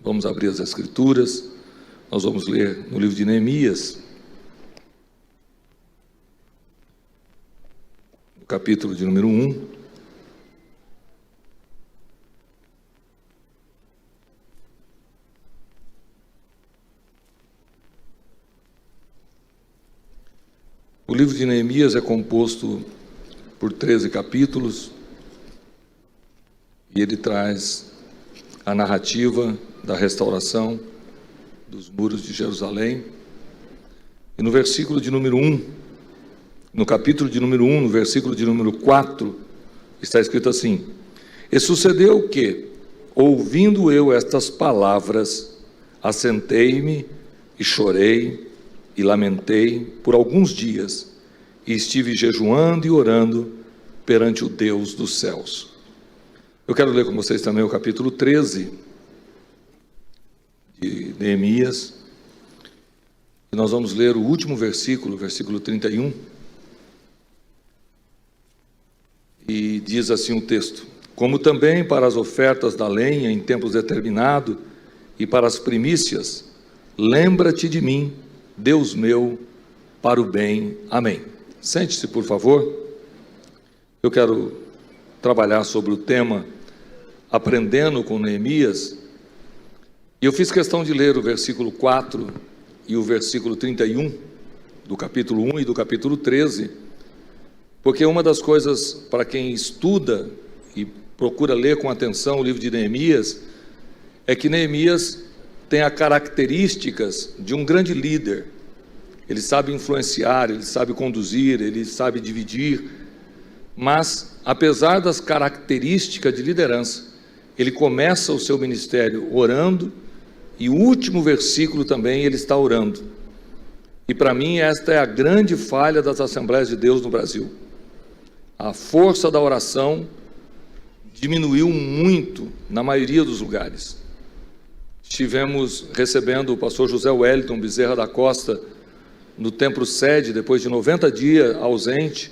Vamos abrir as Escrituras. Nós vamos ler no livro de Neemias, no capítulo de número 1. O livro de Neemias é composto por 13 capítulos e ele traz a narrativa da restauração dos muros de Jerusalém. E no versículo de número 1, no capítulo de número 1, no versículo de número 4, está escrito assim: E sucedeu que, ouvindo eu estas palavras, assentei-me e chorei e lamentei por alguns dias, e estive jejuando e orando perante o Deus dos céus. Eu quero ler com vocês também o capítulo 13 de Neemias, e nós vamos ler o último versículo, versículo 31, e diz assim o texto: Como também para as ofertas da lenha em tempos determinados e para as primícias, lembra-te de mim, Deus meu, para o bem. Amém. Sente-se, por favor. Eu quero trabalhar sobre o tema Aprendendo com Neemias, e eu fiz questão de ler o versículo 4 e o versículo 31 do capítulo 1 e do capítulo 13, porque uma das coisas para quem estuda e procura ler com atenção o livro de Neemias é que Neemias tem as características de um grande líder. Ele sabe influenciar, ele sabe conduzir, ele sabe dividir, mas apesar das características de liderança, ele começa o seu ministério orando, e o último versículo também ele está orando. E para mim esta é a grande falha das Assembleias de Deus no Brasil. A força da oração diminuiu muito na maioria dos lugares. Estivemos recebendo o pastor José Wellington Bezerra da Costa no templo sede, depois de 90 dias ausente,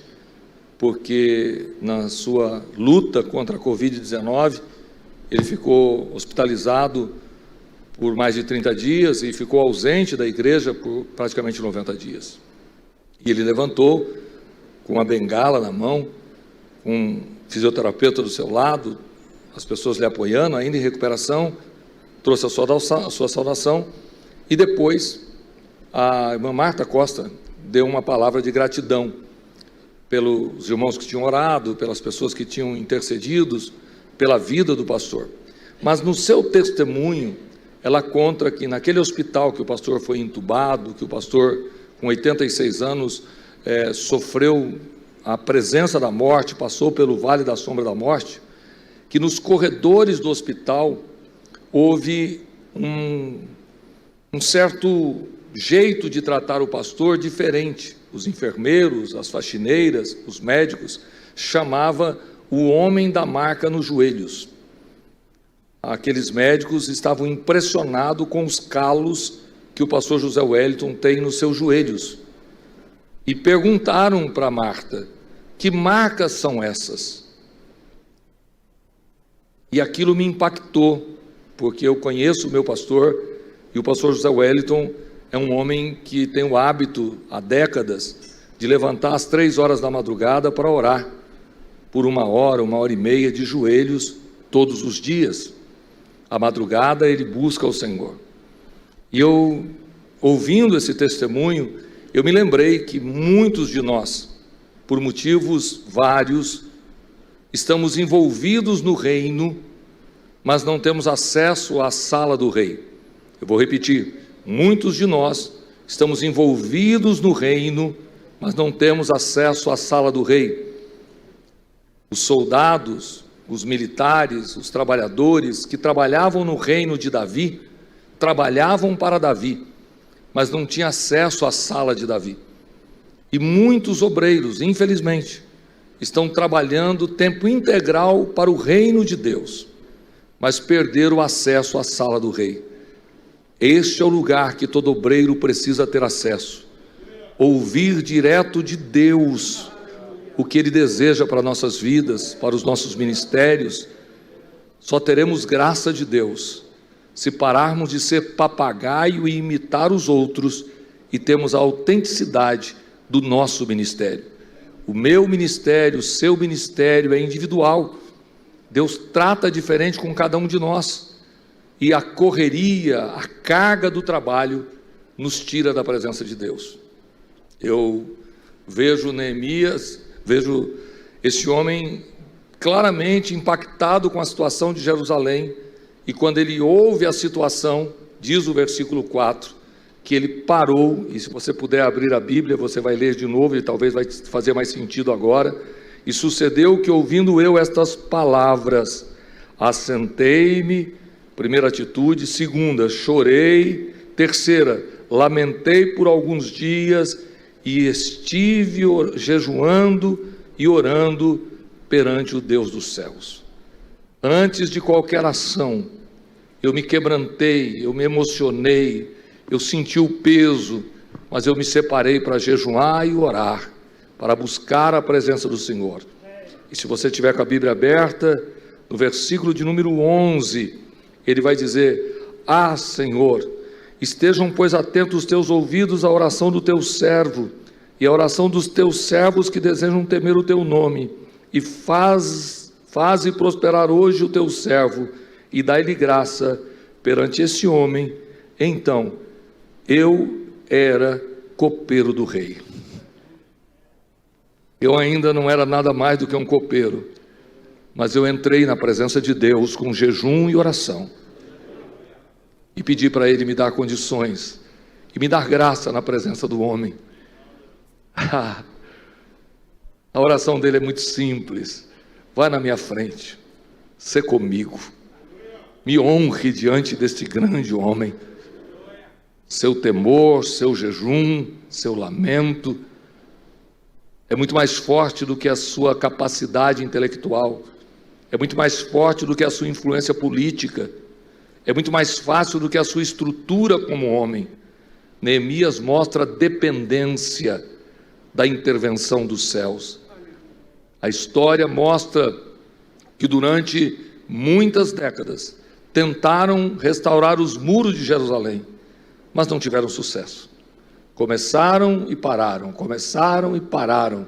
porque na sua luta contra a Covid-19, ele ficou hospitalizado por mais de 30 dias e ficou ausente da igreja por praticamente 90 dias. E ele levantou com uma bengala na mão, com um fisioterapeuta do seu lado, as pessoas lhe apoiando, ainda em recuperação, trouxe a sua saudação, e depois a irmã Marta Costa deu uma palavra de gratidão pelos irmãos que tinham orado, pelas pessoas que tinham intercedido, pela vida do pastor. Mas no seu testemunho, ela conta que naquele hospital que o pastor foi entubado, que o pastor com 86 anos sofreu a presença da morte, passou pelo vale da sombra da morte, que nos corredores do hospital houve um certo jeito de tratar o pastor diferente. Os enfermeiros, as faxineiras, os médicos, chamava o homem da marca nos joelhos. Aqueles médicos estavam impressionados com os calos que o pastor José Wellington tem nos seus joelhos, e perguntaram para Marta: que marcas são essas? E aquilo me impactou, porque eu conheço o meu pastor, e o pastor José Wellington é um homem que tem o hábito, há décadas, de levantar às 3 horas da madrugada para orar, por 1 hora, 1h30 de joelhos, todos os dias. À madrugada ele busca o Senhor. E eu, ouvindo esse testemunho, eu me lembrei que muitos de nós, por motivos vários, estamos envolvidos no reino, mas não temos acesso à sala do rei. Eu vou repetir: muitos de nós estamos envolvidos no reino, mas não temos acesso à sala do rei. Os soldados, os militares, os trabalhadores que trabalhavam no reino de Davi, trabalhavam para Davi, mas não tinham acesso à sala de Davi. E muitos obreiros, infelizmente, estão trabalhando tempo integral para o reino de Deus, mas perderam o acesso à sala do rei. Este é o lugar que todo obreiro precisa ter acesso, ouvir direto de Deus o que Ele deseja para nossas vidas, para os nossos ministérios. Só teremos graça de Deus se pararmos de ser papagaio e imitar os outros e temos a autenticidade do nosso ministério. O meu ministério, o seu ministério é individual. Deus trata diferente com cada um de nós. E a correria, a carga do trabalho nos tira da presença de Deus. Eu vejo Neemias, vejo esse homem claramente impactado com a situação de Jerusalém, e quando ele ouve a situação, diz o versículo 4, que ele parou, e se você puder abrir a Bíblia, você vai ler de novo, e talvez vai fazer mais sentido agora. E sucedeu que, ouvindo eu estas palavras, assentei-me, primeira atitude; segunda, chorei; terceira, lamentei por alguns dias, e estive jejuando e orando perante o Deus dos céus. Antes de qualquer ação, eu me quebrantei, eu me emocionei, eu senti o peso, mas eu me separei para jejuar e orar, para buscar a presença do Senhor. E se você tiver com a Bíblia aberta, no versículo de número 11, ele vai dizer: Ah, Senhor, estejam, pois, atentos os teus ouvidos à oração do teu servo e à oração dos teus servos que desejam temer o teu nome, e faze prosperar hoje o teu servo, e dai-lhe graça perante esse homem. Então, eu era copeiro do rei. Eu ainda não era nada mais do que um copeiro, mas eu entrei na presença de Deus com jejum e oração, e pedi para Ele me dar condições, e me dar graça na presença do homem. A oração dele é muito simples: vai na minha frente, sê comigo, me honre diante deste grande homem. Seu temor, seu jejum, seu lamento é muito mais forte do que a sua capacidade intelectual, é muito mais forte do que a sua influência política, é muito mais fácil do que a sua estrutura como homem. Neemias mostra a dependência da intervenção dos céus. A história mostra que durante muitas décadas tentaram restaurar os muros de Jerusalém, mas não tiveram sucesso. Começaram e pararam, começaram e pararam.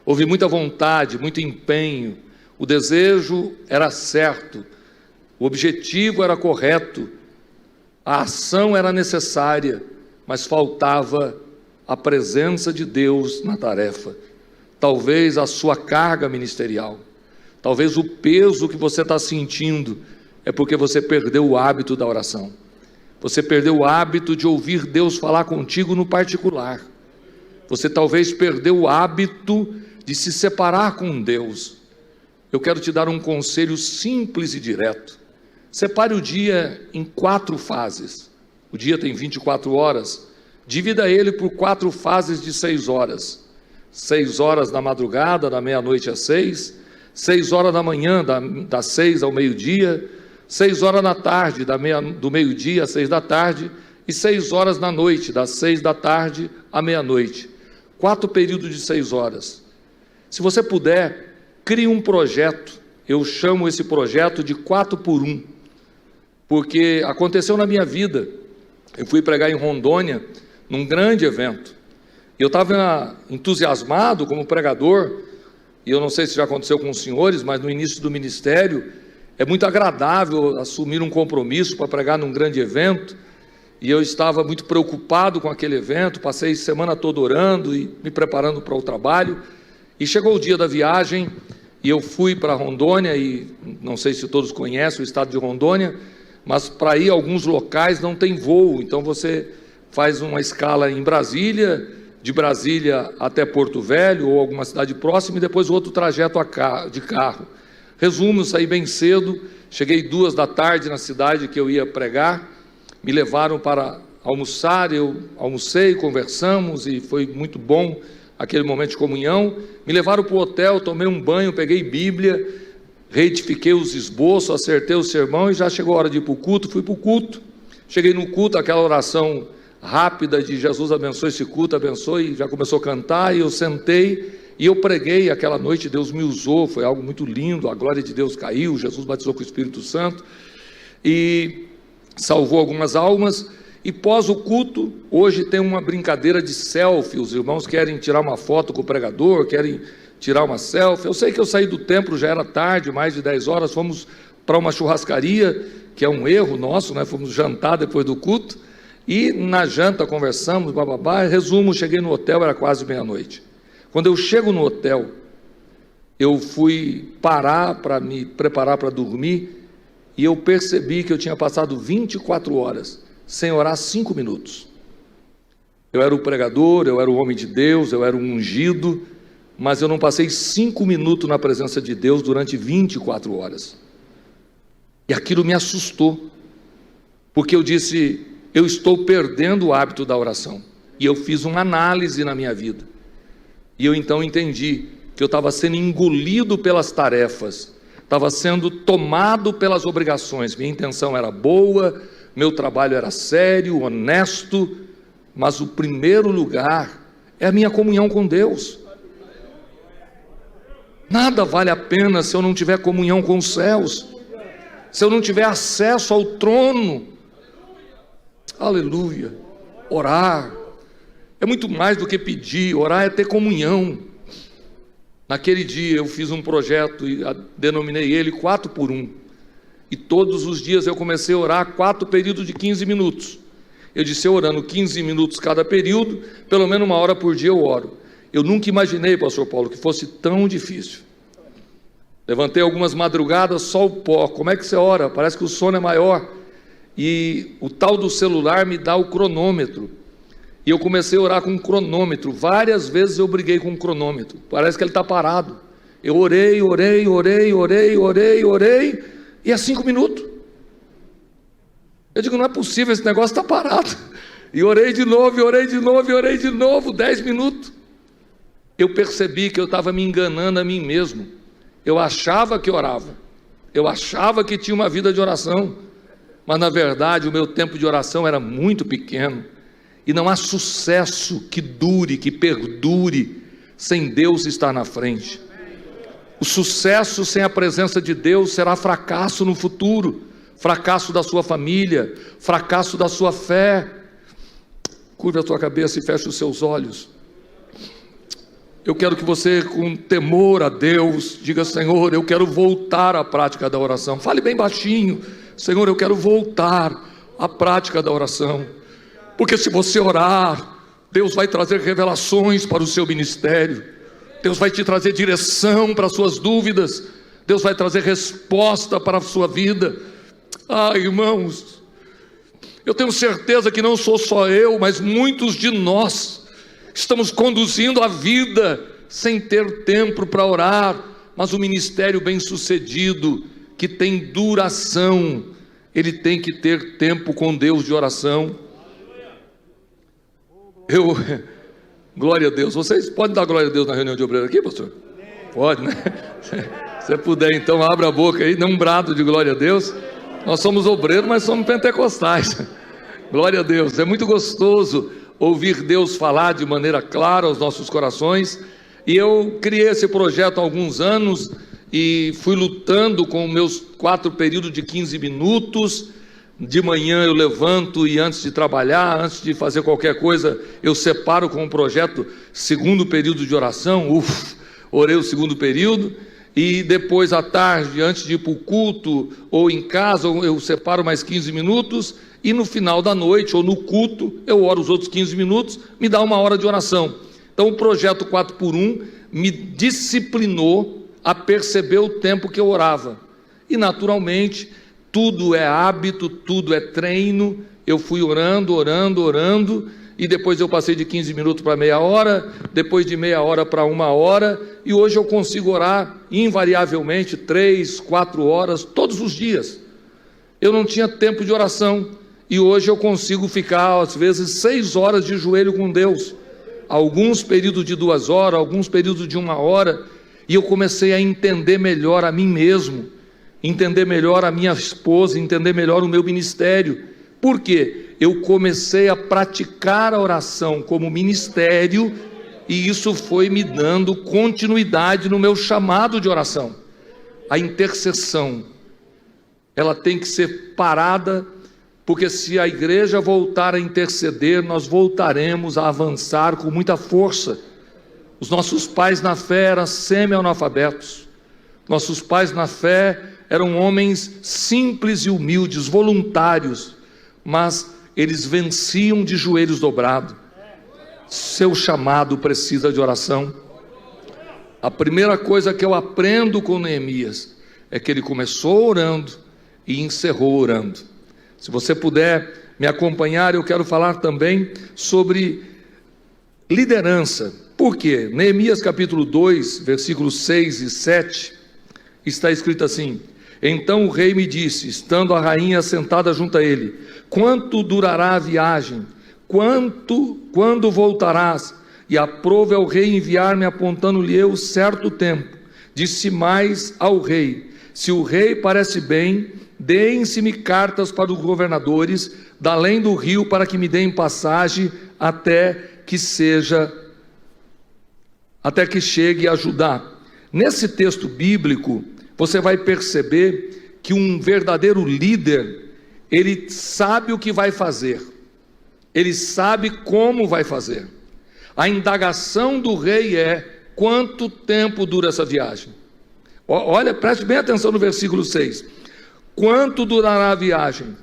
Houve muita vontade, muito empenho, o desejo era certo, o objetivo era correto, a ação era necessária, mas faltava a presença de Deus na tarefa. Talvez a sua carga ministerial, talvez o peso que você está sentindo, é porque você perdeu o hábito da oração. Você perdeu o hábito de ouvir Deus falar contigo no particular. Você talvez perdeu o hábito de se separar com Deus. Eu quero te dar um conselho simples e direto. Separe o dia em 4 fases. O dia tem 24 horas. Divida ele por 4 fases de 6 horas. 6 horas da madrugada, da meia-noite às 6. 6 horas da manhã, das 6 ao meio-dia. 6 horas da tarde, do meio-dia às 6 da tarde, e 6 horas da noite, das 6 da tarde à meia-noite. 4 períodos de 6 horas. Se você puder, crie um projeto. Eu chamo esse projeto de 4x1, porque aconteceu na minha vida. Eu fui pregar em Rondônia, num grande evento. Eu estava entusiasmado como pregador, e eu não sei se já aconteceu com os senhores, mas no início do ministério, é muito agradável assumir um compromisso para pregar num grande evento, e eu estava muito preocupado com aquele evento, passei a semana toda orando e me preparando para o trabalho, e chegou o dia da viagem, e eu fui para Rondônia, e não sei se todos conhecem o estado de Rondônia, mas para ir a alguns locais não tem voo, então você faz uma escala em Brasília, de Brasília até Porto Velho, ou alguma cidade próxima, e depois outro trajeto de carro. Resumo, saí bem cedo, cheguei 2 da tarde na cidade que eu ia pregar, me levaram para almoçar, eu almocei, conversamos e foi muito bom aquele momento de comunhão. Me levaram para o hotel, tomei um banho, peguei Bíblia, reedifiquei os esboços, acertei o sermão e já chegou a hora de ir para o culto, fui para o culto. Cheguei no culto, aquela oração rápida de Jesus abençoe esse culto, abençoe, já começou a cantar, e eu sentei, e eu preguei aquela noite. Deus me usou, foi algo muito lindo, a glória de Deus caiu, Jesus batizou com o Espírito Santo, e salvou algumas almas. E pós o culto, hoje tem uma brincadeira de selfie, os irmãos querem tirar uma foto com o pregador, querem tirar uma selfie. Eu sei que eu saí do templo, já era tarde, mais de 10 horas, fomos para uma churrascaria, que é um erro nosso, né? Fomos jantar depois do culto, e na janta conversamos, bababá. Resumo, cheguei no hotel, era quase meia-noite. Quando eu chego no hotel, eu fui parar para me preparar para dormir, e eu percebi que eu tinha passado 24 horas sem orar 5 minutos. Eu era o pregador, eu era o homem de Deus, eu era o ungido, mas eu não passei 5 minutos na presença de Deus durante 24 horas. E aquilo me assustou, porque eu disse, eu estou perdendo o hábito da oração. E eu fiz uma análise na minha vida. E eu então entendi que eu estava sendo engolido pelas tarefas, estava sendo tomado pelas obrigações. Minha intenção era boa, meu trabalho era sério, honesto, mas o primeiro lugar é a minha comunhão com Deus. Nada vale a pena se eu não tiver comunhão com os céus, se eu não tiver acesso ao trono. Aleluia. Orar é muito mais do que pedir, orar é ter comunhão. Naquele dia eu fiz um projeto e denominei ele 4x1. E todos os dias eu comecei a orar 4 períodos de 15 minutos. Eu disse, orando 15 minutos cada período, pelo menos 1 hora por dia eu oro. Eu nunca imaginei, pastor Paulo, que fosse tão difícil. Levantei algumas madrugadas, só o pó. Como é que você ora? Parece que o sono é maior. E o tal do celular me dá o cronômetro. E eu comecei a orar com um cronômetro. Várias vezes eu briguei com o cronômetro. Parece que ele está parado. Eu orei, e é 5 minutos. Eu digo, não é possível, esse negócio está parado. E orei de novo, 10 minutos. Eu percebi que eu estava me enganando a mim mesmo. Eu achava que orava, eu achava que tinha uma vida de oração, mas na verdade o meu tempo de oração era muito pequeno. E não há sucesso que dure, que perdure, sem Deus estar na frente. O sucesso sem a presença de Deus será fracasso no futuro, fracasso da sua família, fracasso da sua fé. Curve a tua cabeça e feche os seus olhos. Eu quero que você, com temor a Deus, diga, Senhor, eu quero voltar à prática da oração. Fale bem baixinho, Senhor, eu quero voltar à prática da oração. Porque se você orar, Deus vai trazer revelações para o seu ministério. Deus vai te trazer direção para as suas dúvidas. Deus vai trazer resposta para a sua vida. Ah, irmãos, eu tenho certeza que não sou só eu, mas muitos de nós estamos conduzindo a vida sem ter tempo para orar. Mas o ministério bem-sucedido, que tem duração, ele tem que ter tempo com Deus de oração. Glória a Deus. Vocês podem dar glória a Deus na reunião de obreiro aqui, pastor? Pode, né? Se puder, então, abra a boca aí, dê um brado de glória a Deus. Nós somos obreiros, mas somos pentecostais. Glória a Deus. É muito gostoso ouvir Deus falar de maneira clara aos nossos corações. E eu criei esse projeto há alguns anos e fui lutando com meus 4 períodos de 15 minutos. De manhã eu levanto e antes de trabalhar, antes de fazer qualquer coisa, eu separo com o projeto 2º período de oração. Orei o 2º período. E depois à tarde, antes de ir para o culto ou em casa, eu separo mais 15 minutos. E no final da noite ou no culto, eu oro os outros 15 minutos, me dá 1 hora de oração. Então o projeto 4x1 me disciplinou a perceber o tempo que eu orava. E naturalmente, tudo é hábito, tudo é treino. Eu fui orando, e depois eu passei de 15 minutos para meia hora, depois de meia hora para 1 hora, e hoje eu consigo orar invariavelmente 3, 4 horas, todos os dias. Eu não tinha tempo de oração, e hoje eu consigo ficar, às vezes, 6 horas de joelho com Deus, alguns períodos de 2 horas, alguns períodos de 1 hora, e eu comecei a entender melhor a mim mesmo, entender melhor a minha esposa, entender melhor o meu ministério. Por quê? Eu comecei a praticar a oração como ministério, e isso foi me dando continuidade no meu chamado de oração. A intercessão, ela tem que ser parada porque se a igreja voltar a interceder, nós voltaremos a avançar com muita força. Os nossos pais na fé eram semi-analfabetos. Nossos pais na fé eram homens simples e humildes, voluntários, mas eles venciam de joelhos dobrados. Seu chamado precisa de oração. A primeira coisa que eu aprendo com Neemias é que ele começou orando e encerrou orando. Se você puder me acompanhar, eu quero falar também sobre liderança. Por quê? Neemias capítulo 2, versículos 6 e 7, está escrito assim: então o rei me disse, estando a rainha sentada junto a ele: quanto durará a viagem? Quando voltarás? E aprove ao rei enviar-me, apontando-lhe eu certo tempo. Disse mais ao rei: se o rei parece bem, deem-se-me cartas para os governadores da além do rio, para que me deem passagem até que chegue a Judá. Nesse texto bíblico, você vai perceber que um verdadeiro líder, ele sabe o que vai fazer, ele sabe como vai fazer. A indagação do rei é: quanto tempo dura essa viagem? Olha, preste bem atenção no versículo 6. Quanto durará a viagem?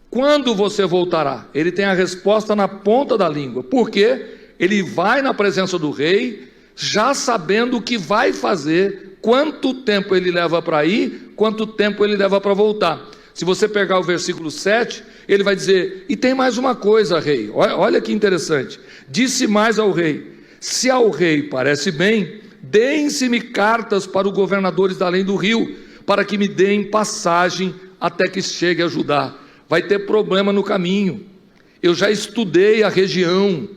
Quando você voltará? Ele tem a resposta na ponta da língua. Por quê? Ele vai na presença do rei, já sabendo o que vai fazer, quanto tempo ele leva para ir, quanto tempo ele leva para voltar. Se você pegar o versículo 7, ele vai dizer: e tem mais uma coisa, rei. Olha que interessante. Disse mais ao rei: se ao rei parece bem, deem-se-me cartas para os governadores da além do rio, para que me deem passagem até que chegue a Judá. Vai ter problema no caminho. Eu já estudei a região,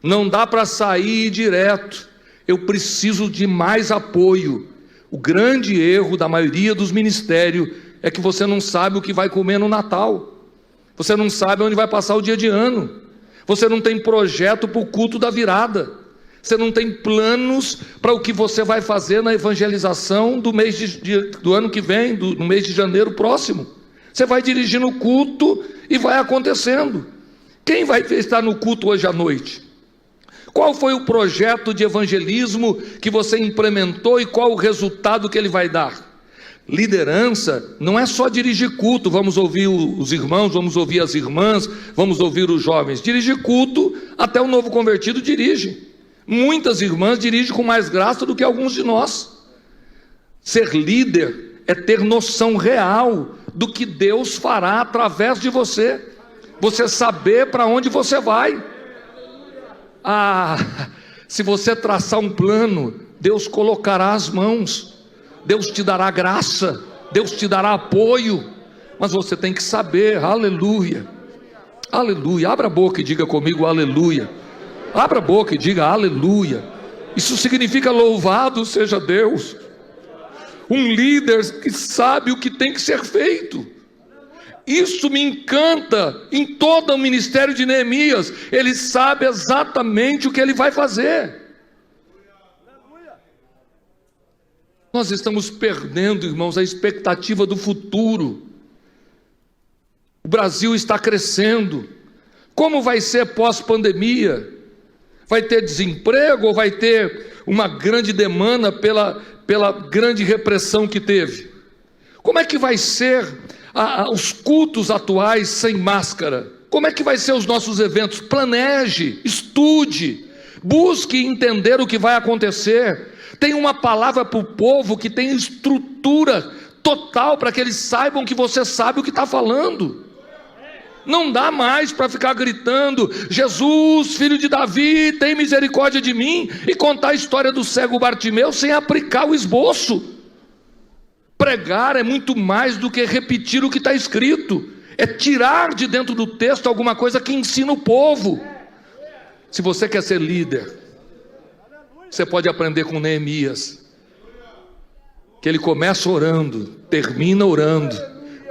não dá para sair direto, eu preciso de mais apoio. O grande erro da maioria dos ministérios é que você não sabe o que vai comer no Natal, você não sabe onde vai passar o dia de ano, você não tem projeto para o culto da virada, você não tem planos para o que você vai fazer na evangelização do do ano que vem, no mês de janeiro próximo. Você vai dirigindo o culto e vai acontecendo. Quem vai estar no culto hoje à noite? Qual foi o projeto de evangelismo que você implementou e qual o resultado que ele vai dar? Liderança não é só dirigir culto, vamos ouvir os irmãos, vamos ouvir as irmãs, vamos ouvir os jovens. Dirigir culto, até o novo convertido dirige. Muitas irmãs dirigem com mais graça do que alguns de nós. Ser líder é ter noção real do que Deus fará através de você. Você saber para onde você vai. Se você traçar um plano, Deus colocará as mãos, Deus te dará graça, Deus te dará apoio, mas você tem que saber. Aleluia, aleluia. Abra a boca e diga comigo aleluia. Abra a boca e diga aleluia. Isso significa louvado seja Deus. Um líder que sabe o que tem que ser feito. Isso me encanta em todo o ministério de Neemias. Ele sabe exatamente o que ele vai fazer. Nós estamos perdendo, irmãos, a expectativa do futuro. O Brasil está crescendo. Como vai ser pós-pandemia? Vai ter desemprego ou vai ter uma grande demanda pela grande repressão que teve? Como é que vai ser os cultos atuais sem máscara? Como é que vai ser os nossos eventos? Planeje, estude, busque entender o que vai acontecer. Tem uma palavra para o povo que tem estrutura total para que eles saibam que você sabe o que está falando. Não dá mais para ficar gritando: Jesus, filho de Davi, tem misericórdia de mim, e contar a história do cego Bartimeu sem aplicar o esboço. Pregar é muito mais do que repetir o que está escrito, é tirar de dentro do texto alguma coisa que ensina o povo. Se você quer ser líder, você pode aprender com Neemias, que ele começa orando, termina orando,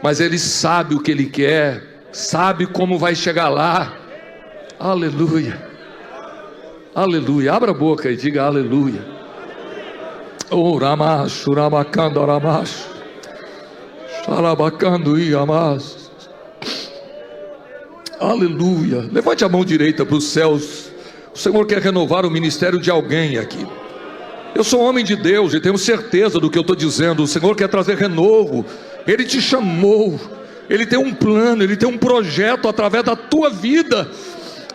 mas ele sabe o que ele quer, sabe como vai chegar lá. Aleluia, aleluia. Abra a boca e diga aleluia. Oramacho, ramacando, oramacho, xarabacando, iamas. Aleluia. Levante a mão direita para os céus. O Senhor quer renovar o ministério de alguém aqui. Eu sou homem de Deus e tenho certeza do que eu estou dizendo. O Senhor quer trazer renovo. Ele te chamou. Ele tem um plano, Ele tem um projeto através da tua vida.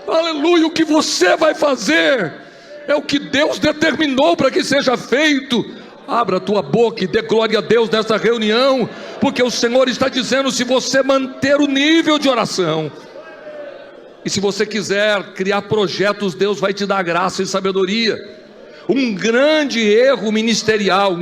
Aleluia. O que você vai fazer é o que Deus determinou para que seja feito. Abra a tua boca e dê glória a Deus nessa reunião, porque o Senhor está dizendo: se você manter o nível de oração, e se você quiser criar projetos, Deus vai te dar graça e sabedoria. Um grande erro ministerial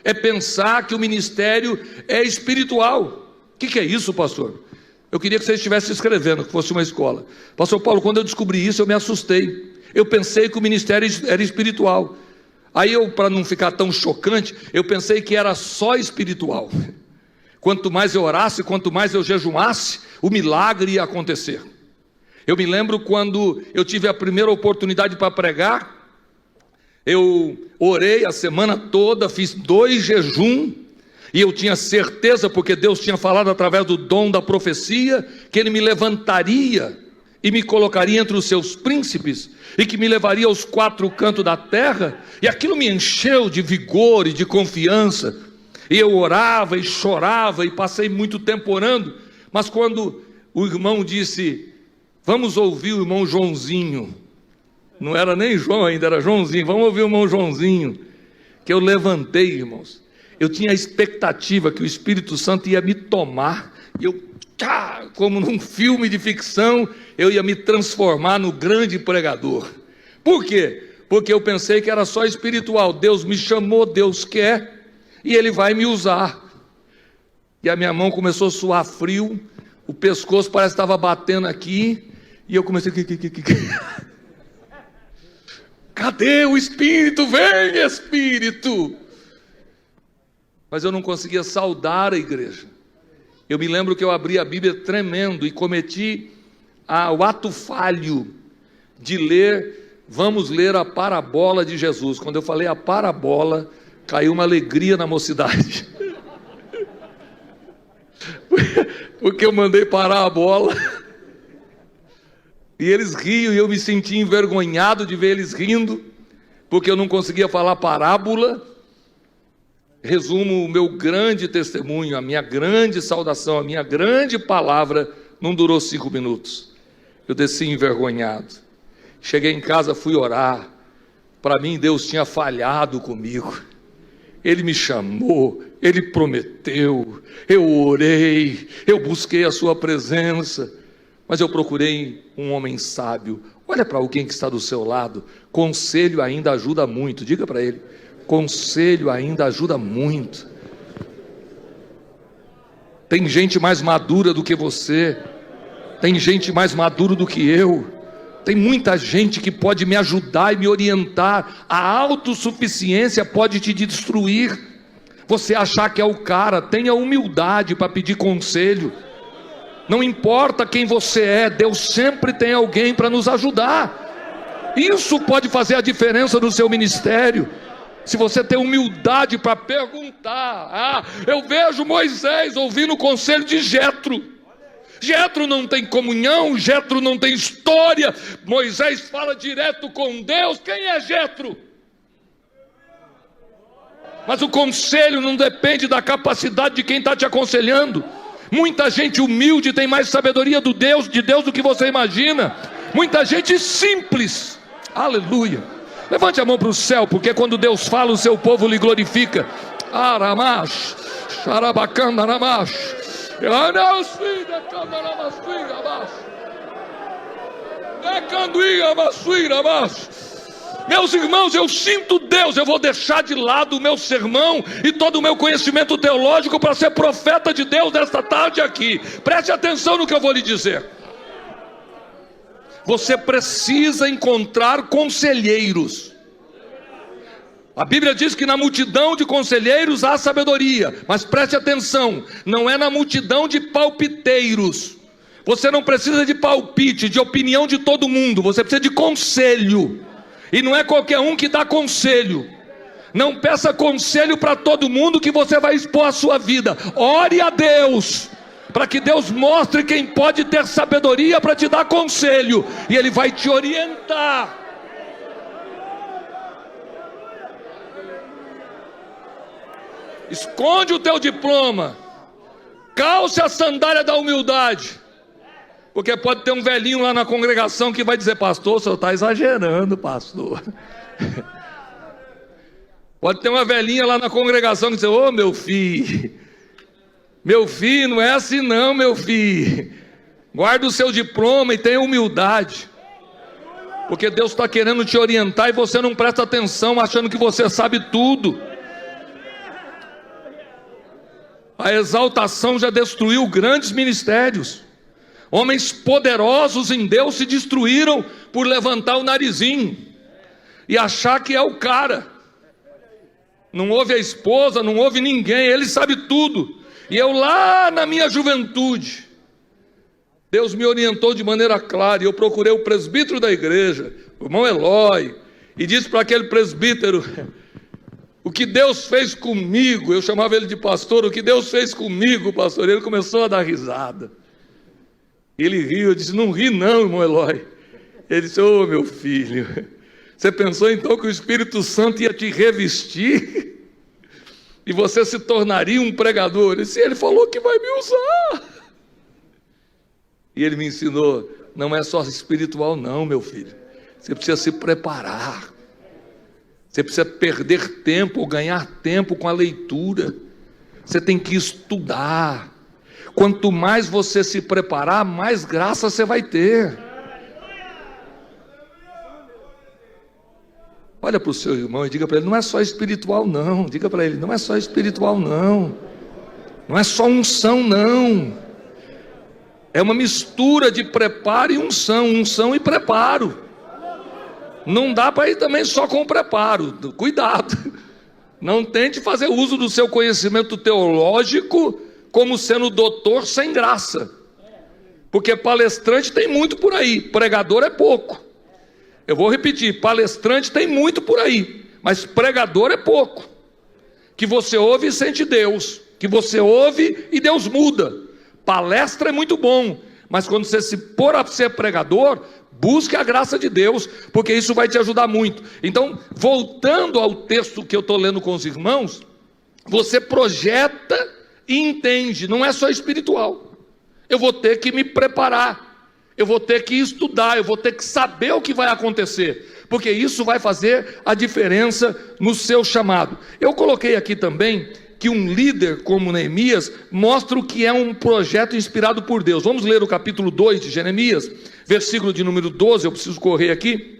é pensar que o ministério é espiritual. O que é isso, pastor? Eu queria que você estivesse escrevendo, que fosse uma escola. Pastor Paulo, quando eu descobri isso, eu me assustei. Eu pensei que o ministério era espiritual. Aí para não ficar tão chocante, eu pensei que era só espiritual. Quanto mais eu orasse, quanto mais eu jejuasse, o milagre ia acontecer. Eu me lembro quando eu tive a primeira oportunidade para pregar, eu orei a semana toda, fiz 2 jejuns, e eu tinha certeza, porque Deus tinha falado através do dom da profecia, que Ele me levantaria e me colocaria entre os seus príncipes, e que me levaria aos 4 cantos da terra, e aquilo me encheu de vigor e de confiança, e eu orava e chorava, e passei muito tempo orando. Mas quando o irmão disse: vamos ouvir o irmão Joãozinho, não era nem João ainda, era Joãozinho, vamos ouvir o irmão Joãozinho, que eu levantei, irmãos. Eu tinha a expectativa que o Espírito Santo ia me tomar, e eu, como num filme de ficção, eu ia me transformar no grande pregador. Por quê? Porque eu pensei que era só espiritual. Deus me chamou, Deus quer, e Ele vai me usar. E a minha mão começou a suar frio, o pescoço parece que estava batendo aqui, e eu comecei... Cadê o Espírito? Vem, Espírito! Mas eu não conseguia saudar a igreja. Eu me lembro que eu abri a Bíblia tremendo e cometi o ato falho de vamos ler a parábola de Jesus. Quando eu falei a parábola, caiu uma alegria na mocidade. Porque eu mandei parar a bola, e eles riam, e eu me senti envergonhado de ver eles rindo, porque eu não conseguia falar parábola. Resumo, o meu grande testemunho, a minha grande saudação, a minha grande palavra não durou 5 minutos. Eu desci envergonhado. Cheguei em casa, fui orar. Para mim, Deus tinha falhado comigo. Ele me chamou, Ele prometeu, eu orei, eu busquei a sua presença, mas eu procurei um homem sábio. Olha para alguém que está do seu lado. Conselho ainda ajuda muito. Diga para ele: conselho ainda ajuda muito. Tem gente mais madura do que você, tem gente mais madura do que eu, tem muita gente que pode me ajudar e me orientar. A autossuficiência pode te destruir. Você achar que é o cara, tenha humildade para pedir conselho. Não importa quem você é, Deus sempre tem alguém para nos ajudar. Isso pode fazer a diferença no seu ministério. Se você tem humildade para perguntar. Eu vejo Moisés ouvindo o conselho de Jetro. Jetro não tem comunhão, Jetro não tem história. Moisés fala direto com Deus. Quem é Jetro? Mas o conselho não depende da capacidade de quem está te aconselhando. Muita gente humilde tem mais sabedoria de Deus do que você imagina. Muita gente simples. Aleluia. Levante a mão para o céu, porque quando Deus fala, o seu povo lhe glorifica. Aramash, Xarabacanda, Aramash. Meus irmãos, eu sinto Deus. Eu vou deixar de lado o meu sermão e todo o meu conhecimento teológico para ser profeta de Deus nesta tarde aqui. Preste atenção no que eu vou lhe dizer. Você precisa encontrar conselheiros. A Bíblia diz que na multidão de conselheiros há sabedoria. Mas preste atenção, não é na multidão de palpiteiros. Você não precisa de palpite, de opinião de todo mundo. Você precisa de conselho. E não é qualquer um que dá conselho. Não peça conselho para todo mundo, que você vai expor a sua vida. Ore a Deus. para que Deus mostre quem pode ter sabedoria para te dar conselho, e Ele vai te orientar. Esconde o teu diploma, calce a sandália da humildade, porque pode ter um velhinho lá na congregação que vai dizer: pastor, o senhor está exagerando, pastor. Pode ter uma velhinha lá na congregação que diz: ô meu filho, não é assim não, meu filho. Guarda o seu diploma e tenha humildade, porque Deus está querendo te orientar e você não presta atenção, achando que você sabe tudo. A exaltação já destruiu grandes ministérios. Homens poderosos em Deus se destruíram por levantar o narizinho e achar que é o cara. Não ouve a esposa, não ouve ninguém, ele sabe tudo. E eu lá na minha juventude, Deus me orientou de maneira clara, e eu procurei o presbítero da igreja, o irmão Eloy, e disse para aquele presbítero: o que Deus fez comigo, eu chamava ele de pastor, o que Deus fez comigo, pastor. Ele começou a dar risada. Ele riu, eu disse: não ri não, irmão Eloy. Ele disse: ô meu filho, você pensou então que o Espírito Santo ia te revestir e você se tornaria um pregador? Eu disse: ele falou que vai me usar. E ele me ensinou: não é só espiritual não, meu filho, você precisa se preparar. Você precisa perder tempo ou ganhar tempo com a leitura. Você tem que estudar. Quanto mais você se preparar, mais graça você vai ter. Olha para o seu irmão e diga para ele: não é só espiritual não. Diga para ele: não é só espiritual não. Não é só unção não. É uma mistura de preparo e unção. Unção e preparo. Não dá para ir também só com o preparo. Cuidado. Não tente fazer uso do seu conhecimento teológico como sendo doutor sem graça. Porque palestrante tem muito por aí, pregador é pouco. Eu vou repetir: palestrante tem muito por aí, mas pregador é pouco. Que você ouve e sente Deus, que você ouve e Deus muda. Palestra é muito bom, mas quando você se pôr a ser pregador, busque a graça de Deus, porque isso vai te ajudar muito. Então, voltando ao texto que eu estou lendo com os irmãos, você projeta e entende, não é só espiritual. Eu vou ter que me preparar, eu vou ter que estudar, eu vou ter que saber o que vai acontecer, porque isso vai fazer a diferença no seu chamado. Eu coloquei aqui também que um líder como Neemias mostra o que é um projeto inspirado por Deus. Vamos ler o capítulo 2 de Jeremias, versículo de número 12, eu preciso correr aqui.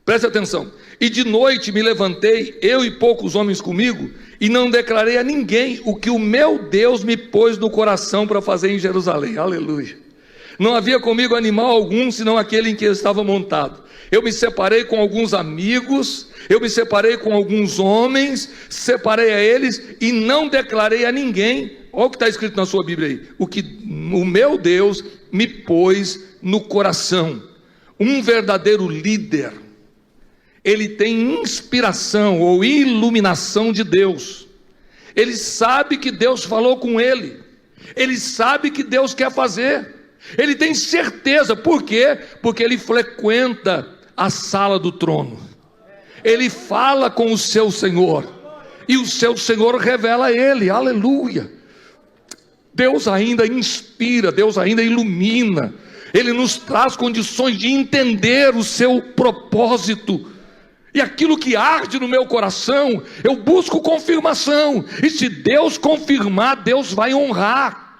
Preste atenção. E de noite me levantei, eu e poucos homens comigo, e não declarei a ninguém o que o meu Deus me pôs no coração para fazer em Jerusalém. Aleluia. Não havia comigo animal algum, senão aquele em que eu estava montado. Eu me separei com alguns amigos, eu me separei com alguns homens, separei a eles e não declarei a ninguém. Olha o que está escrito na sua Bíblia aí: o que o meu Deus me pôs no coração. Um verdadeiro líder, ele tem inspiração ou iluminação de Deus. Ele sabe que Deus falou com ele, ele sabe que Deus quer fazer, ele tem certeza. Por quê? Porque ele frequenta a sala do trono, ele fala com o seu Senhor, e o seu Senhor revela a ele. Aleluia. Deus ainda inspira, Deus ainda ilumina, Ele nos traz condições de entender o seu propósito. E aquilo que arde no meu coração, eu busco confirmação, e se Deus confirmar, Deus vai honrar.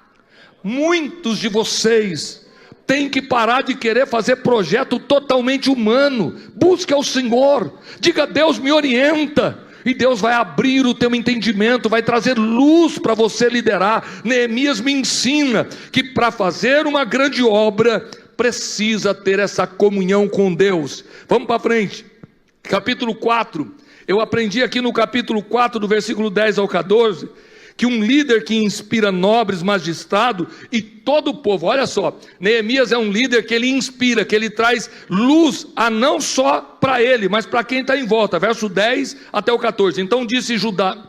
Muitos de vocês têm que parar de querer fazer projeto totalmente humano. Busque ao Senhor, diga: Deus me orienta, e Deus vai abrir o teu entendimento, vai trazer luz para você liderar. Neemias me ensina que para fazer uma grande obra, precisa ter essa comunhão com Deus. Vamos para frente. Capítulo 4, eu aprendi aqui no capítulo 4, do versículo 10 ao 14, que um líder que inspira nobres, magistrados e todo o povo, olha só, Neemias é um líder que ele inspira, que ele traz luz, a não só para ele, mas para quem está em volta, verso 10 até o 14, então disse Judá,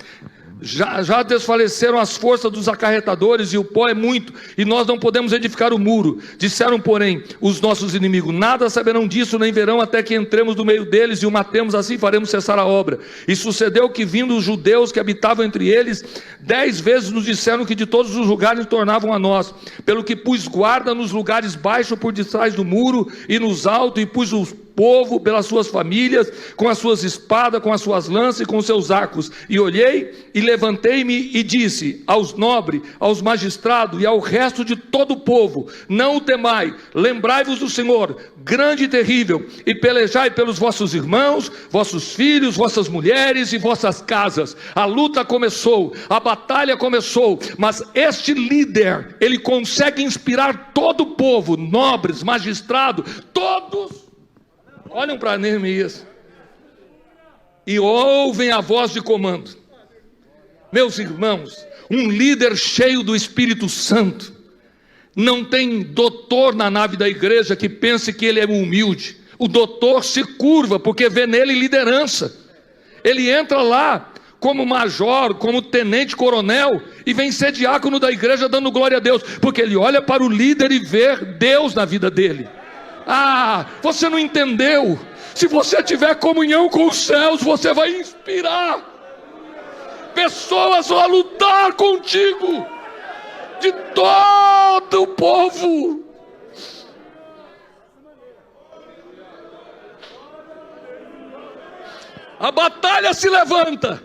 Já desfaleceram as forças dos acarretadores e o pó é muito, e nós não podemos edificar o muro. Disseram, porém, os nossos inimigos: nada saberão disso, nem verão, até que entremos no meio deles e o matemos, assim faremos cessar a obra. E sucedeu que, vindo os judeus que habitavam entre eles, 10 vezes nos disseram que de todos os lugares tornavam a nós, pelo que pus guarda nos lugares baixos por detrás do muro e nos altos, e pus o povo pelas suas famílias, com as suas espadas, com as suas lanças e com os seus arcos. E olhei e levantei-me e disse aos nobres, aos magistrados e ao resto de todo o povo: não o temai, lembrai-vos do Senhor, grande e terrível, e pelejai pelos vossos irmãos, vossos filhos, vossas mulheres e vossas casas. A luta começou, a batalha começou, mas este líder, ele consegue inspirar todo o povo, nobres, magistrados, todos olham para Neemias e ouvem a voz de comando. Meus irmãos, um líder cheio do Espírito Santo não tem doutor na nave da igreja que pense que ele é humilde. O doutor se curva porque vê nele liderança. Ele entra lá como major, como tenente-coronel, e vem ser diácono da igreja dando glória a Deus, porque ele olha para o líder e vê Deus na vida dele. Ah, você não entendeu? Se você tiver comunhão com os céus, você vai inspirar pessoas a lutar contigo, de todo o povo. A batalha se levanta,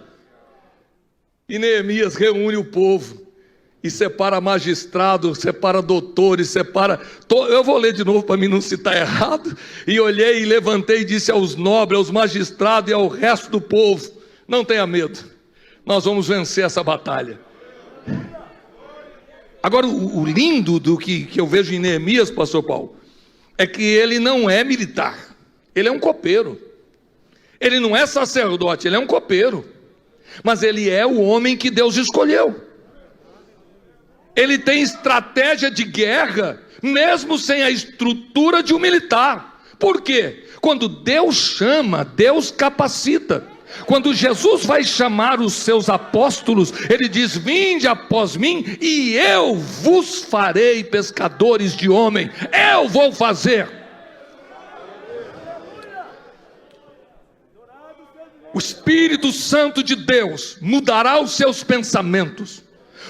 e Neemias reúne o povo, e separa magistrados, separa doutores, separa... Eu vou ler de novo para mim não citar errado. E olhei e levantei e disse aos nobres, aos magistrados e ao resto do povo: não tenha medo, nós vamos vencer essa batalha. Agora, o lindo do que eu vejo em Neemias, pastor Paulo, é que ele não é militar, ele é um copeiro. Ele não é sacerdote, ele é um copeiro. Mas ele é o homem que Deus escolheu. Ele tem estratégia de guerra, mesmo sem a estrutura de um militar. Por quê? Quando Deus chama, Deus capacita. Quando Jesus vai chamar os seus apóstolos, ele diz: vinde após mim e eu vos farei pescadores de homem. Eu vou fazer. O Espírito Santo de Deus mudará os seus pensamentos.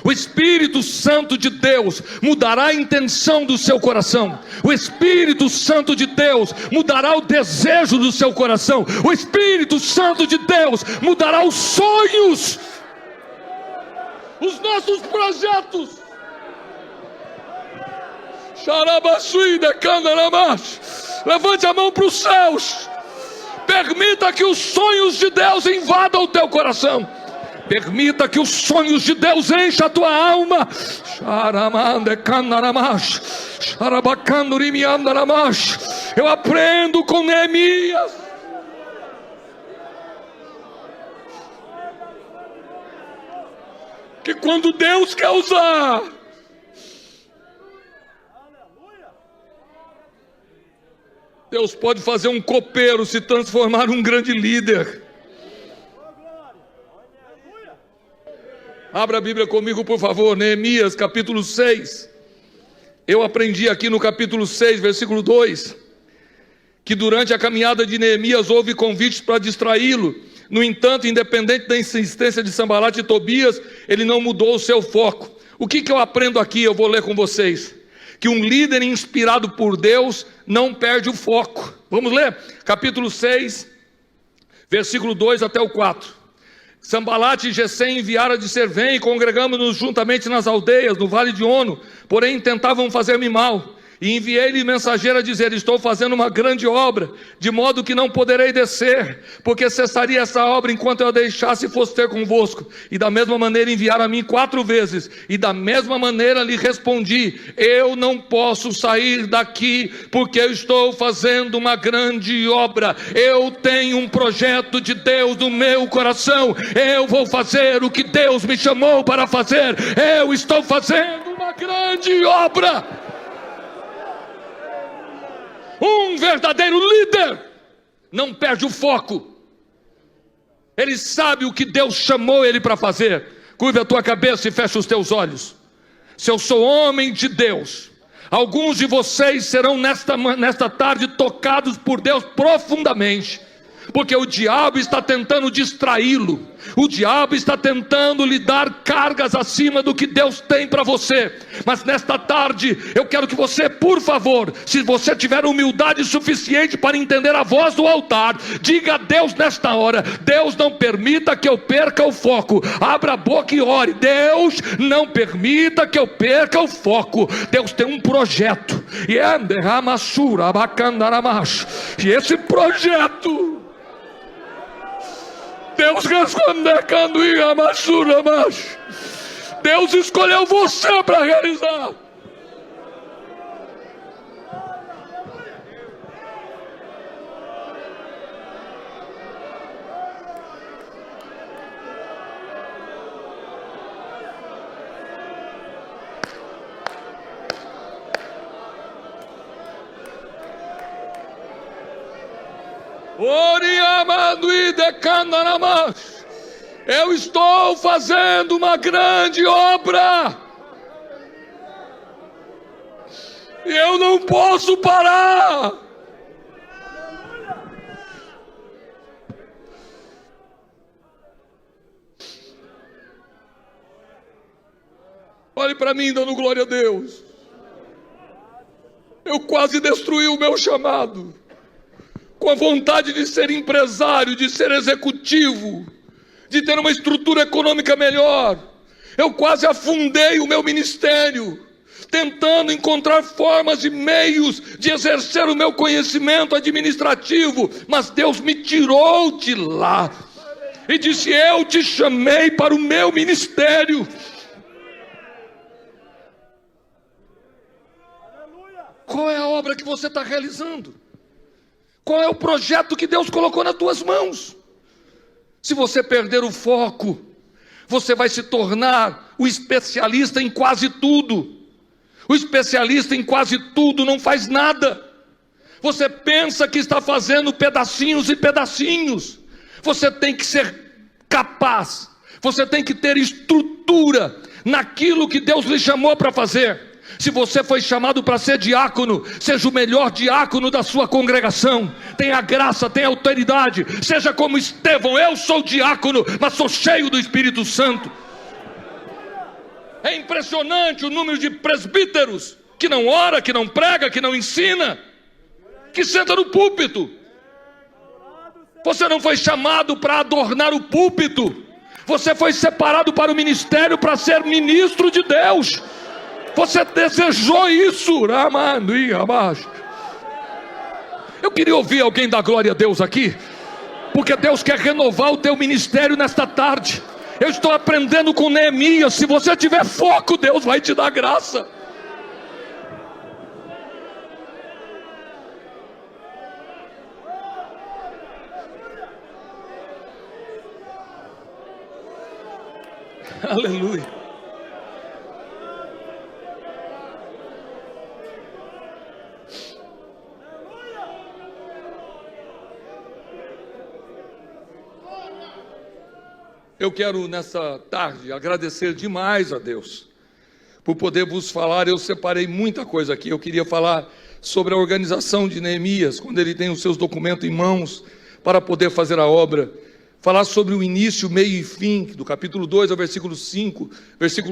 O Espírito Santo de Deus mudará a intenção do seu coração. O Espírito Santo de Deus mudará o desejo do seu coração. O Espírito Santo de Deus mudará os sonhos, os nossos projetos. Levante a mão para os céus. Permita que os sonhos de Deus invadam o teu coração. Permita que os sonhos de Deus encham a tua alma. Eu aprendo com Neemias. Que quando Deus quer usar, Deus pode fazer um copeiro se transformar num grande líder. Abra a Bíblia comigo, por favor, Neemias capítulo 6. Eu aprendi aqui no capítulo 6, versículo 2, que durante a caminhada de Neemias houve convites para distraí-lo. No entanto, independente da insistência de Sanbalate e Tobias, ele não mudou o seu foco. O que eu aprendo aqui? Eu vou ler com vocês. Que um líder inspirado por Deus não perde o foco. Vamos ler? Capítulo 6, versículo 2 até o 4. Sanbalate e Gesem enviaram a dizer: vem, congregamos-nos juntamente nas aldeias, no vale de Ono, porém tentavam fazer-me mal. E enviei-lhe mensageiro a dizer: estou fazendo uma grande obra, de modo que não poderei descer, porque cessaria essa obra enquanto eu a deixasse e fosse ter convosco. E da mesma maneira enviaram a mim 4 vezes, e da mesma maneira lhe respondi: eu não posso sair daqui, porque eu estou fazendo uma grande obra. Eu tenho um projeto de Deus no meu coração. Eu vou fazer o que Deus me chamou para fazer. Eu estou fazendo uma grande obra. Um verdadeiro líder não perde o foco. Ele sabe o que Deus chamou ele para fazer. Curve a tua cabeça e fecha os teus olhos. Se eu sou homem de Deus, alguns de vocês serão nesta tarde tocados por Deus profundamente, porque o diabo está tentando distraí-lo, o diabo está tentando lhe dar cargas acima do que Deus tem para você. Mas nesta tarde eu quero que você, por favor, se você tiver humildade suficiente para entender a voz do altar, diga a Deus nesta hora: Deus, não permita que eu perca o foco. Abra a boca e ore: Deus, não permita que eu perca o foco. Deus tem um projeto, e esse projeto, Deus Deus escolheu você para realizar. Eu estou fazendo uma grande obra, e eu não posso parar. Olhe para mim dando glória a Deus. Eu quase destruí o meu chamado, com a vontade de ser empresário, de ser executivo, de ter uma estrutura econômica melhor. Eu quase afundei o meu ministério, tentando encontrar formas e meios de exercer o meu conhecimento administrativo, mas Deus me tirou de lá e disse: eu te chamei para o meu ministério. Qual é a obra que você está realizando? Qual é o projeto que Deus colocou nas tuas mãos? Se você perder o foco, você vai se tornar o especialista em quase tudo. O especialista em quase tudo não faz nada. Você pensa que está fazendo pedacinhos e pedacinhos. Você tem que ser capaz, você tem que ter estrutura naquilo que Deus lhe chamou para fazer. Se você foi chamado para ser diácono, seja o melhor diácono da sua congregação. Tenha graça, tenha autoridade. Seja como Estevão: eu sou diácono, mas sou cheio do Espírito Santo. É impressionante o número de presbíteros que não ora, que não prega, que não ensina, que senta no púlpito. Você não foi chamado para adornar o púlpito. Você foi separado para o ministério, para ser ministro de Deus. Você desejou isso. Eu queria ouvir alguém dar glória a Deus aqui, porque Deus quer renovar o teu ministério nesta tarde. Eu estou aprendendo com Neemias: se você tiver foco, Deus vai te dar graça. Aleluia. Eu quero nessa tarde agradecer demais a Deus por poder vos falar. Eu separei muita coisa aqui. Eu queria falar sobre a organização de Neemias, quando ele tem os seus documentos em mãos para poder fazer a obra. Falar sobre o início, meio e fim, do capítulo 2 ao versículo 5,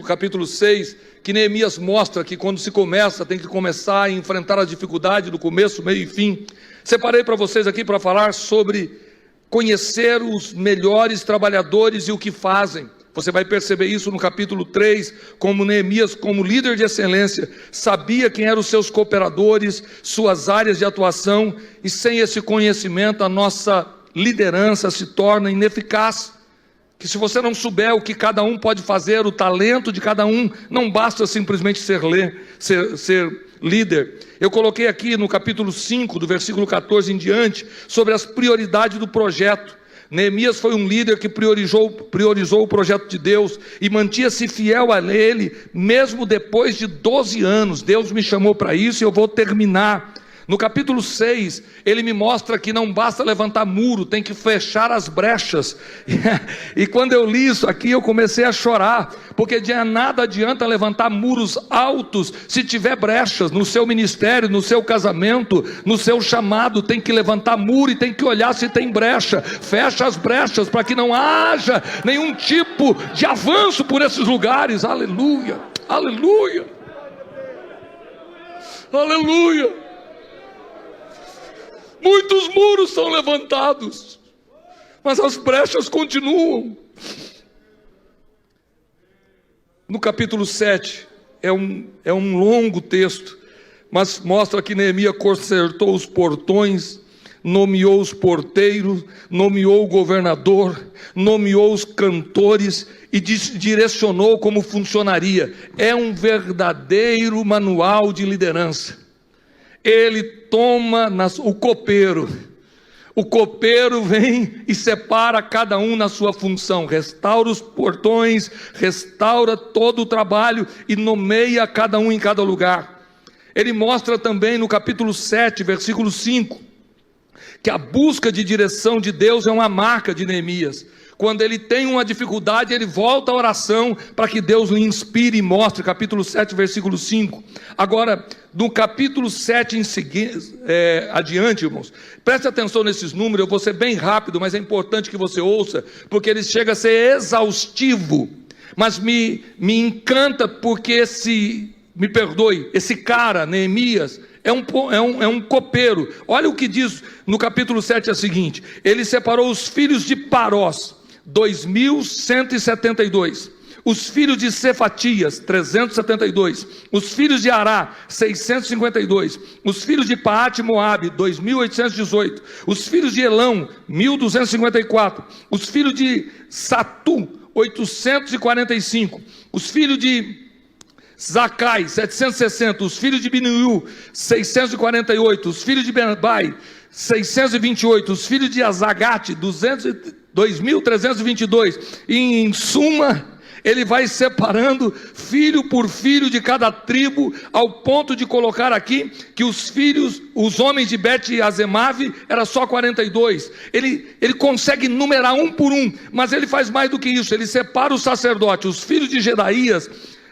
capítulo 6, que Neemias mostra que quando se começa, tem que começar a enfrentar a dificuldade do começo, meio e fim. Separei para vocês aqui para falar sobre conhecer os melhores trabalhadores e o que fazem. Você vai perceber isso no capítulo 3, como Neemias, como líder de excelência, sabia quem eram os seus cooperadores, suas áreas de atuação, e sem esse conhecimento a nossa liderança se torna ineficaz. Que se você não souber o que cada um pode fazer, o talento de cada um, não basta simplesmente ser líder. Eu coloquei aqui no capítulo 5, do versículo 14 em diante, sobre as prioridades do projeto. Neemias foi um líder que priorizou o projeto de Deus e mantinha-se fiel a ele, mesmo depois de 12 anos. Deus me chamou para isso e eu vou terminar. No capítulo 6, ele me mostra que não basta levantar muro, tem que fechar as brechas. E quando eu li isso aqui, eu comecei a chorar, porque de nada adianta levantar muros altos se tiver brechas no seu ministério, no seu casamento, no seu chamado. Tem que levantar muro e tem que olhar se tem brecha. Fecha as brechas para que não haja nenhum tipo de avanço por esses lugares. Aleluia, aleluia, aleluia. Muitos muros são levantados, mas as brechas continuam. No capítulo 7, é um longo texto, mas mostra que Neemias consertou os portões, nomeou os porteiros, nomeou o governador, nomeou os cantores e direcionou como funcionaria. É um verdadeiro manual de liderança. Ele toma o copeiro vem e separa cada um na sua função, restaura os portões, restaura todo o trabalho e nomeia cada um em cada lugar. Ele mostra também no capítulo 7, versículo 5, que a busca de direção de Deus é uma marca de Neemias. Quando ele tem uma dificuldade, ele volta à oração para que Deus lhe inspire e mostre. Capítulo 7, versículo 5. Agora, no capítulo 7 adiante, irmãos, preste atenção nesses números. Eu vou ser bem rápido, mas é importante que você ouça, porque ele chega a ser exaustivo, mas me encanta, porque me perdoe, esse cara, Neemias, é um copeiro. Olha o que diz no capítulo 7, é o seguinte: ele separou os filhos de Parós, 2.172, os filhos de Cefatias, 372, os filhos de Ará, 652, os filhos de Paate Moabe, 2.818, os filhos de Elão, 1.254, os filhos de Satu, 845, os filhos de Zacai, 760, os filhos de Binuiu, 648, os filhos de Benbai, 628, os filhos de Azagate, 2.322, e em suma, ele vai separando filho por filho de cada tribo, ao ponto de colocar aqui que os homens de Bet-Azemave era só 42. Ele consegue numerar um por um, mas ele faz mais do que isso. Ele separa os sacerdotes, os filhos de Gedaías,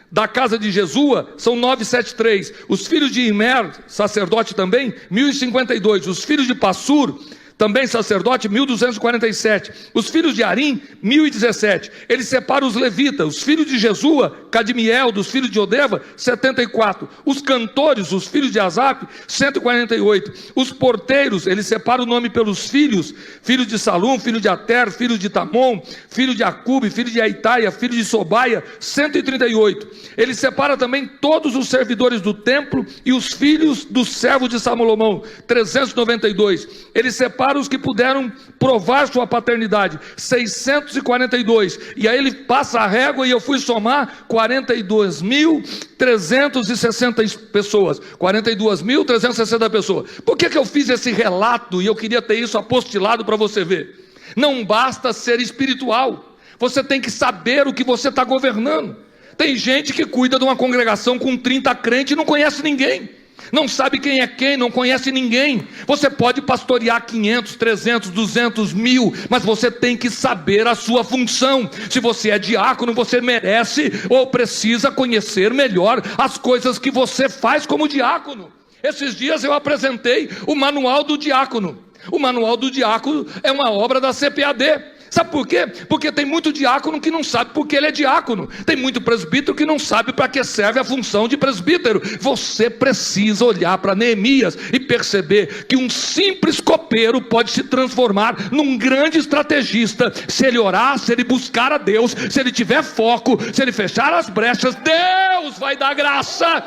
da casa de Jesua, são 973, os filhos de Imer, sacerdote também, 1052, os filhos de Passur, também sacerdote, 1247, os filhos de Arim, 1017, ele separa os levitas, os filhos de Jesua, Cadmiel, dos filhos de Odeva, 74, os cantores, os filhos de Asaf, 148, os porteiros, ele separa o nome pelos filhos de Salum, filho de Ater, filho de Tamon, filho de Acube, filho de Aitaia, filho de Sobaia, 138, ele separa também todos os servidores do templo e os filhos dos servos de Salomão, 392, ele separa os que puderam provar sua paternidade, 642, e aí ele passa a régua e eu fui somar 42.360 pessoas, 42.360 pessoas. Por que eu fiz esse relato? E eu queria ter isso apostilado para você ver. Não basta ser espiritual, você tem que saber o que você está governando. Tem gente que cuida de uma congregação com 30 crentes e não conhece ninguém, não sabe quem é quem, não conhece ninguém. Você pode pastorear 500, 300, 200, 1000, mas você tem que saber a sua função. Se você é diácono, você merece ou precisa conhecer melhor as coisas que você faz como diácono. Esses dias eu apresentei o manual do diácono. O manual do diácono é uma obra da CPAD. Sabe por quê? Porque tem muito diácono que não sabe porque ele é diácono. Tem muito presbítero que não sabe para que serve a função de presbítero. Você precisa olhar para Neemias e perceber que um simples copeiro pode se transformar num grande estrategista. Se ele orar, se ele buscar a Deus, se ele tiver foco, se ele fechar as brechas, Deus vai dar graça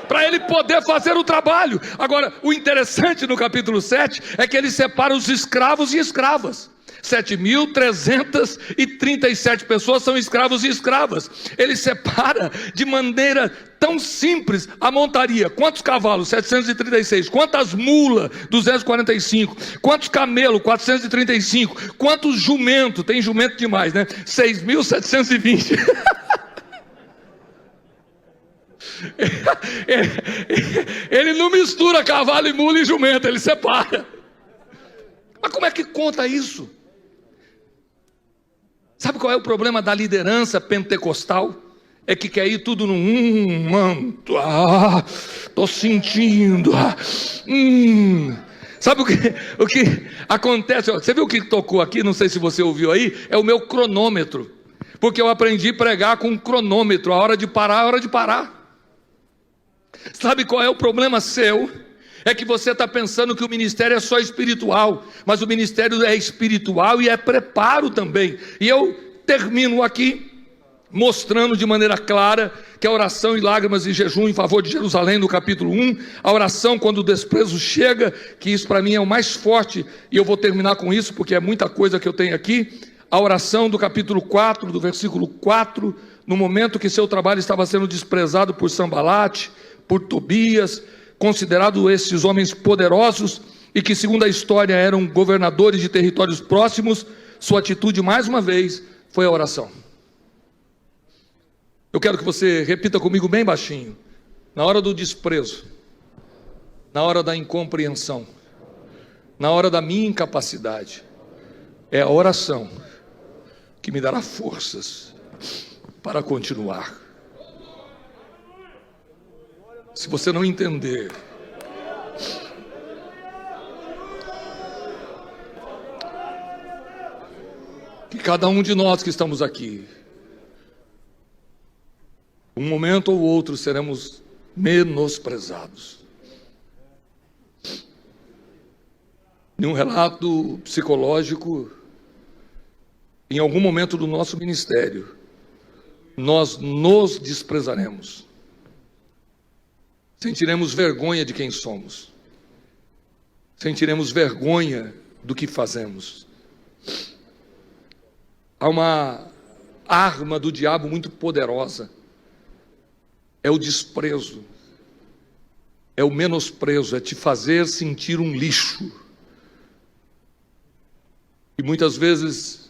para ele poder fazer o trabalho. Agora, o interessante no capítulo 7 é que ele separa os escravos e escravas. 7.337 pessoas são escravos e escravas. Ele separa de maneira tão simples a montaria. Quantos cavalos? 736. Quantas mulas? 245. Quantos camelos? 435. Quantos jumentos? Tem jumento demais, né? 6.720. Ele não mistura cavalo e mula e jumento, ele separa. Mas como é que conta isso? Sabe qual é o problema da liderança pentecostal? É que quer ir tudo num manto. Tô sentindo. Sabe o que acontece? Você viu o que tocou aqui? Não sei se você ouviu aí. É o meu cronômetro. Porque eu aprendi a pregar com um cronômetro. A hora de parar, a hora de parar. Sabe qual é o problema seu? É que você está pensando que o ministério é só espiritual, mas o ministério é espiritual e é preparo também. E eu termino aqui mostrando de maneira clara que a oração e lágrimas e jejum em favor de Jerusalém, no capítulo 1, a oração quando o desprezo chega, que isso para mim é o mais forte, e eu vou terminar com isso porque é muita coisa que eu tenho aqui. A oração do capítulo 4, do versículo 4, no momento que seu trabalho estava sendo desprezado por Sambalate, por Tobias, considerado esses homens poderosos e que, segundo a história, eram governadores de territórios próximos, sua atitude, mais uma vez, foi a oração. Eu quero que você repita comigo bem baixinho. Na hora do desprezo, na hora da incompreensão, na hora da minha incapacidade, é a oração que me dará forças para continuar. Se você não entender, que cada um de nós que estamos aqui, um momento ou outro seremos menosprezados. Em um relato psicológico, em algum momento do nosso ministério, nós nos desprezaremos. Sentiremos vergonha de quem somos. Sentiremos vergonha do que fazemos. Há uma arma do diabo muito poderosa. É o desprezo. É o menosprezo. É te fazer sentir um lixo. E muitas vezes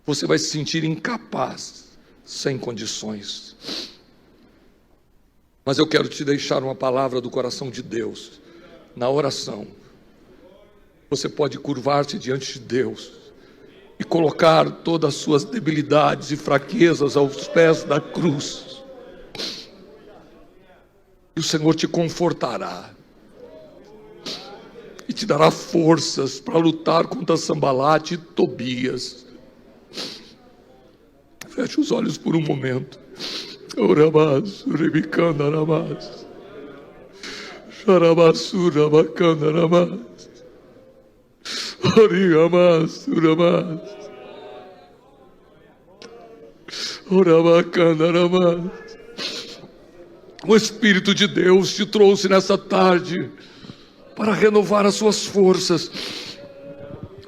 você vai se sentir incapaz, sem condições. Mas eu quero te deixar uma palavra do coração de Deus. Na oração, você pode curvar-se diante de Deus e colocar todas as suas debilidades e fraquezas aos pés da cruz. E o Senhor te confortará e te dará forças para lutar contra Sambalate e Tobias. Feche os olhos por um momento. Orabas, Rebicanda, Arabas, Xarabasura, Bacana, Arabas, Origamas, Urabas, Orabacana, Arabas. O Espírito de Deus te trouxe nessa tarde para renovar as suas forças,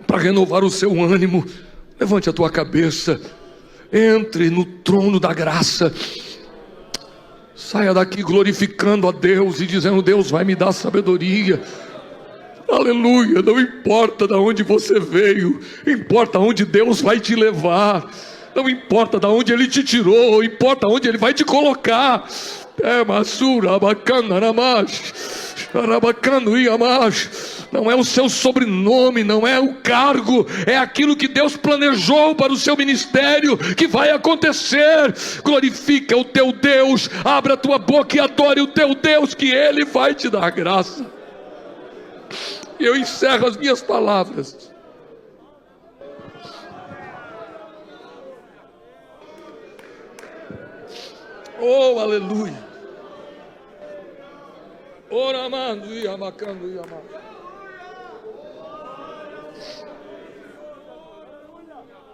para renovar o seu ânimo. Levante a tua cabeça, entre no trono da graça. Saia daqui glorificando a Deus e dizendo: Deus vai me dar sabedoria. Aleluia. Não importa de onde você veio, importa onde Deus vai te levar. Não importa de onde Ele te tirou, importa onde Ele vai te colocar. Masura, bacana, namash, arabacano e amash. Não é o seu sobrenome, não é o cargo, é aquilo que Deus planejou para o seu ministério que vai acontecer. Glorifica o teu Deus, abra a tua boca e adore o teu Deus, que Ele vai te dar graça. E eu encerro as minhas palavras. Oh, aleluia. Oramando e amacando e amando.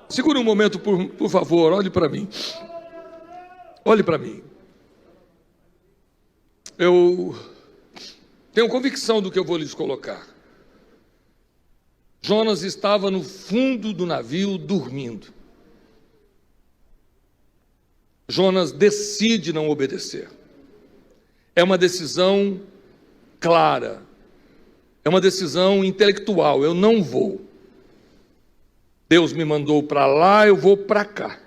Segure um momento, por favor, olhe para mim. Olhe para mim. Eu tenho convicção do que eu vou lhes colocar. Jonas estava no fundo do navio dormindo. Jonas decide não obedecer. É uma decisão clara. É uma decisão intelectual. Eu não vou. Deus me mandou para lá, eu vou para cá.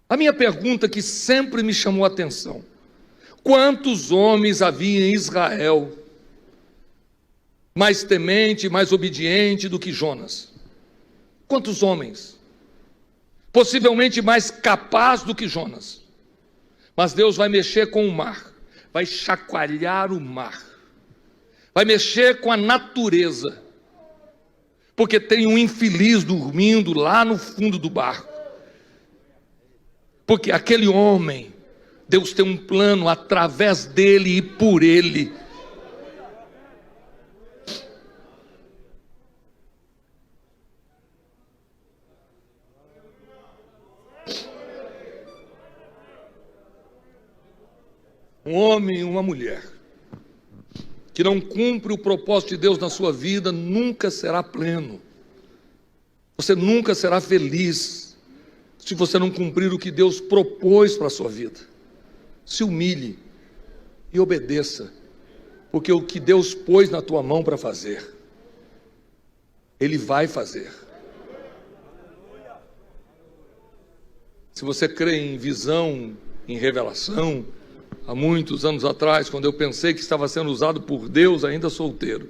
A minha pergunta que sempre me chamou a atenção: Quantos homens havia em Israel mais temente, mais obediente do que Jonas? Quantos homens? Possivelmente mais capaz do que Jonas. Mas Deus vai mexer com o mar, vai chacoalhar o mar, vai mexer com a natureza, porque tem um infeliz dormindo lá no fundo do barco. Porque aquele homem, Deus tem um plano através dele e por ele. Um homem e uma mulher que não cumpre o propósito de Deus na sua vida nunca será pleno. Você nunca será feliz se você não cumprir o que Deus propôs para a sua vida. Se humilhe e obedeça, porque o que Deus pôs na tua mão para fazer, Ele vai fazer. Se você crê em visão, em revelação, há muitos anos atrás, quando eu pensei que estava sendo usado por Deus, ainda solteiro,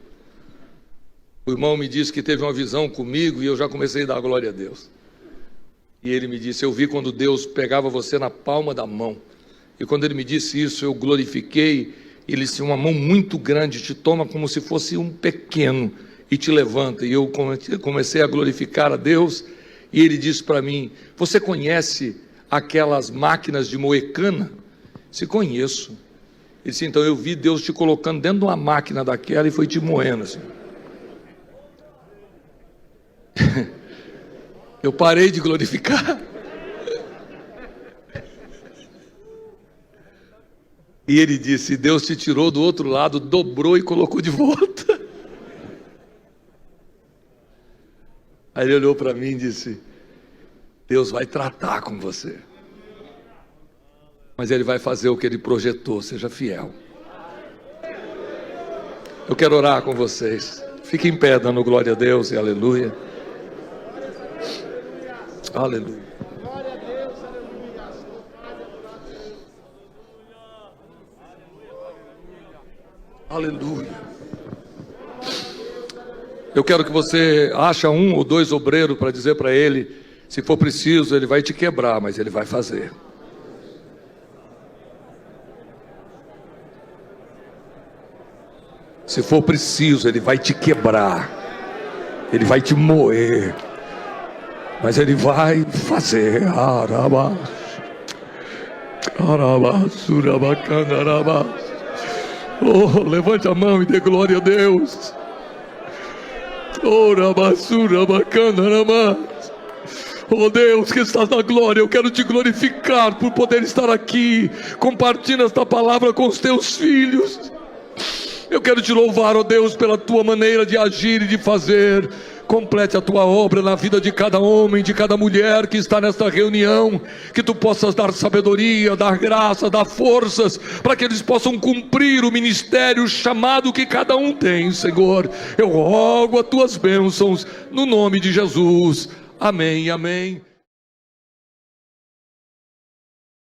o irmão me disse que teve uma visão comigo e eu já comecei a dar glória a Deus. E ele me disse: eu vi quando Deus pegava você na palma da mão. E quando ele me disse isso, eu glorifiquei. Ele disse: uma mão muito grande te toma como se fosse um pequeno e te levanta. E eu comecei a glorificar a Deus. E ele disse para mim: você conhece aquelas máquinas de moer cana? Se conheço. Ele disse: então eu vi Deus te colocando dentro de uma máquina daquela e foi te moendo assim. Eu parei de glorificar. E ele disse: Deus te tirou do outro lado, dobrou e colocou de volta. Aí ele olhou para mim e disse: Deus vai tratar com você, mas Ele vai fazer o que Ele projetou, seja fiel. Eu quero orar com vocês. Fique em pé, dando glória a Deus e aleluia. Aleluia. Aleluia. Eu quero que você ache um ou dois obreiros para dizer para ele, se for preciso, ele vai te quebrar, mas ele vai fazer. Se for preciso, ele vai te quebrar, ele vai te moer, mas ele vai fazer. Oh, levante a mão e dê glória a Deus. Oh Deus que estás na glória, eu quero te glorificar por poder estar aqui compartilhando esta palavra com os teus filhos. Eu quero te louvar, ó Deus, pela tua maneira de agir e de fazer. Complete a tua obra na vida de cada homem, de cada mulher que está nesta reunião. Que tu possas dar sabedoria, dar graça, dar forças, para que eles possam cumprir o ministério, o chamado que cada um tem, Senhor. Eu rogo as tuas bênçãos, no nome de Jesus. Amém, amém.